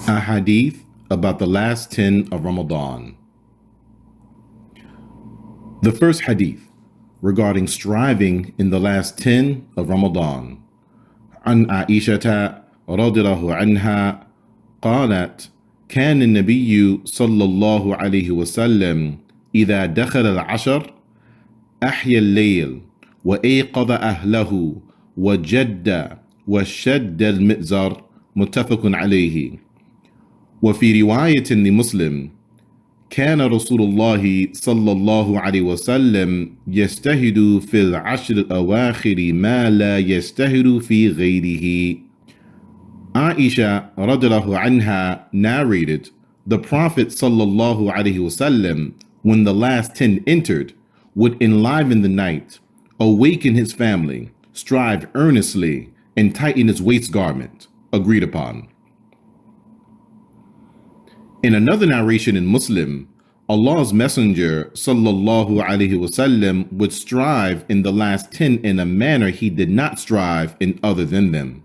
A hadith about the last 10 of Ramadan. The first hadith regarding striving in the last 10 of Ramadan. عن عائشة رضي الله عنها قالت كان النبي صلى الله عليه وسلم إذا دخل العشر أحيا الليل وأيقظ أهله وجد وشد المئزر متفق عليه. وفي رواية لمسلم كان رسول الله صلى الله عليه وسلم يجتهد في العشر الأواخر ما لا يجتهد في غيره. Aisha radiallahu anha narrated, the Prophet sallallahu alaihi wasallam, when the last 10 entered, would enliven the night, awaken his family, strive earnestly, and tighten his waist garment. Agreed upon. In another narration in Muslim, Allah's Messenger sallallahu alaihi wasallam would strive in the last 10 in a manner he did not strive in other than them.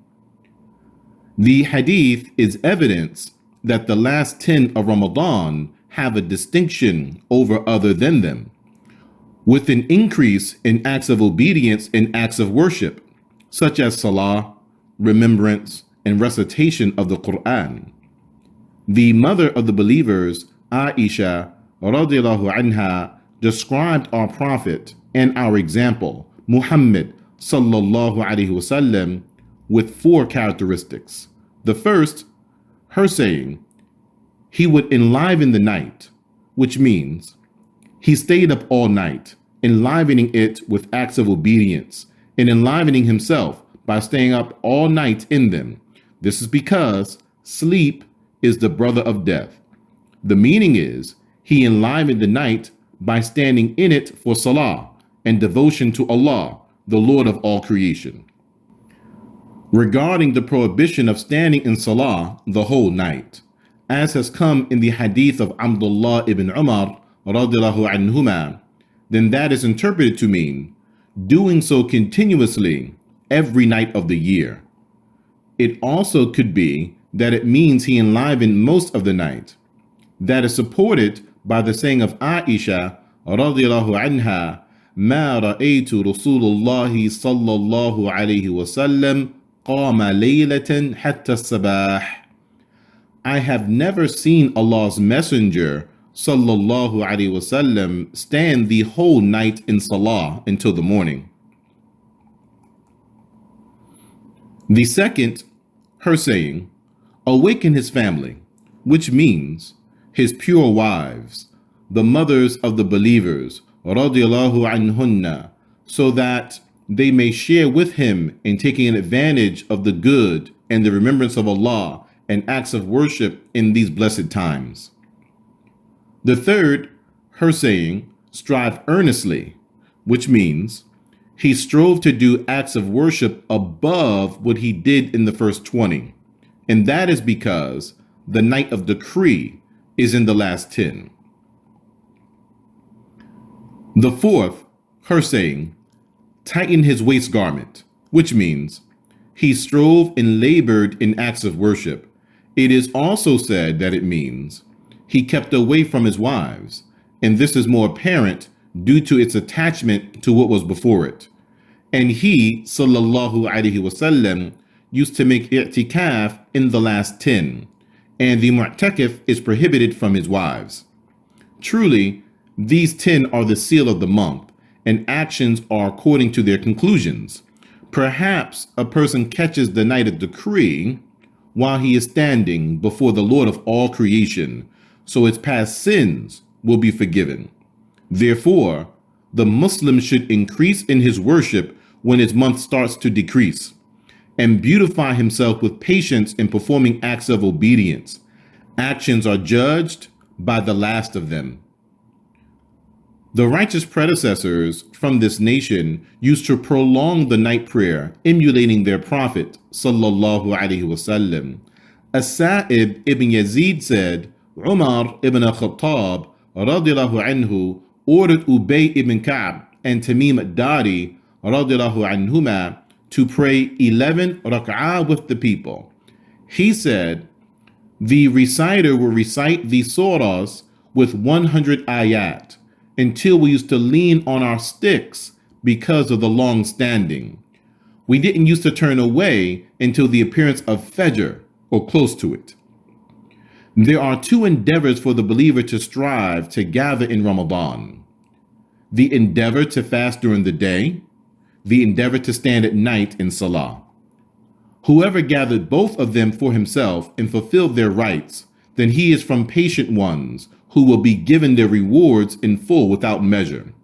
The hadith is evidence that the last 10 of Ramadan have a distinction over other than them, with an increase in acts of obedience and acts of worship, such as salah, remembrance, and recitation of the Quran. The mother of the believers, Aisha radiallahu anha, described our Prophet and our example, Muhammad sallallahu alaihi wasallam, with 4 characteristics. The first, her saying, he would enliven the night, which means he stayed up all night, enlivening it with acts of obedience and enlivening himself by staying up all night in them. This is because sleep is the brother of death. The meaning is he enlivened the night by standing in it for salah and devotion to Allah, the Lord of all creation. Regarding the prohibition of standing in salah the whole night, as has come in the hadith of Abdullah ibn Umar radiallahu anhuma, then that is interpreted to mean doing so continuously every night of the year. It also could be that it means he enlivened most of the night. That is supported by the saying of Aisha radiallahu anha, ما رأيت رسول الله صلى الله عليه وسلم قام ليلة حتى الصباح. I have never seen Allah's Messenger sallallahu alaihi wasallam stand the whole night in salah until the morning. The second, her saying, awaken his family, which means his pure wives, the mothers of the believers, radiallahu anhunna, so that they may share with him in taking advantage of the good and the remembrance of Allah and acts of worship in these blessed times. The third, her saying, strive earnestly, which means he strove to do acts of worship above what he did in the first 20. And that is because the night of decree is in the last 10. The fourth, her saying, tighten his waist garment, which means he strove and labored in acts of worship. It is also said that it means he kept away from his wives, and this is more apparent due to its attachment to what was before it. And he, sallallahu alaihi wasallam, used to make i'tikaf in the last 10, and the mu'takif is prohibited from his wives. Truly, these 10 are the seal of the month, and actions are according to their conclusions. Perhaps a person catches the night of decree while he is standing before the Lord of all creation, so his past sins will be forgiven. Therefore, the Muslim should increase in his worship when his month starts to decrease, and beautify himself with patience in performing acts of obedience. Actions are judged by the last of them. The righteous predecessors from this nation used to prolong the night prayer, emulating their Prophet sallallahu alaihi wasallam. As-Sa'ib ibn Yazid said, Umar ibn Khattab radiallahu anhu ordered Ubay ibn Ka'b and Tamim ad-Dari radiallahu anhuma to pray 11 rak'ah with the people. He said, The reciter will recite the surahs with 100 ayat until we used to lean on our sticks because of the long standing. We didn't used to turn away until the appearance of Fajr or close to it. There are two endeavors for the believer to strive to gather in Ramadan. The endeavor to fast during the day, the endeavor to stand at night in Salah. Whoever gathered both of them for himself and fulfilled their rights, then he is from patient ones who will be given their rewards in full without measure.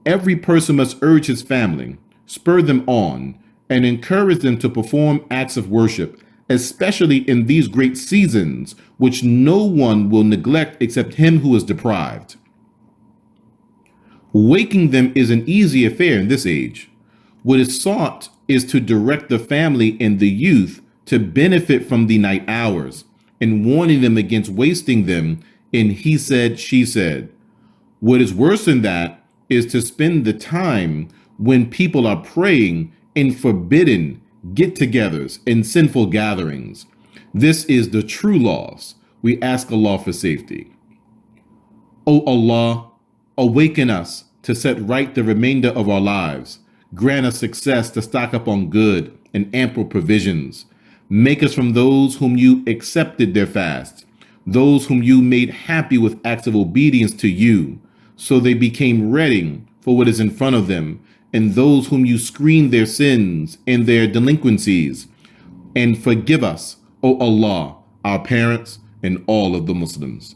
Every person must urge his family, spur them on, and encourage them to perform acts of worship, especially in these great seasons, which no one will neglect except him who is deprived. Waking them is an easy affair in this age. What is sought is to direct the family and the youth to benefit from the night hours, and warning them against wasting them in he said, she said. What is worse than that is to spend the time when people are praying in forbidden get-togethers and sinful gatherings. This is the true loss. We ask Allah for safety. O Allah, awaken us to set right the remainder of our lives. Grant us success to stock up on good and ample provisions. Make us from those whom you accepted their fasts, those whom you made happy with acts of obedience to you, so they became ready for what is in front of them, and those whom you screened their sins and their delinquencies. And forgive us, O Allah, our parents, and all of the Muslims.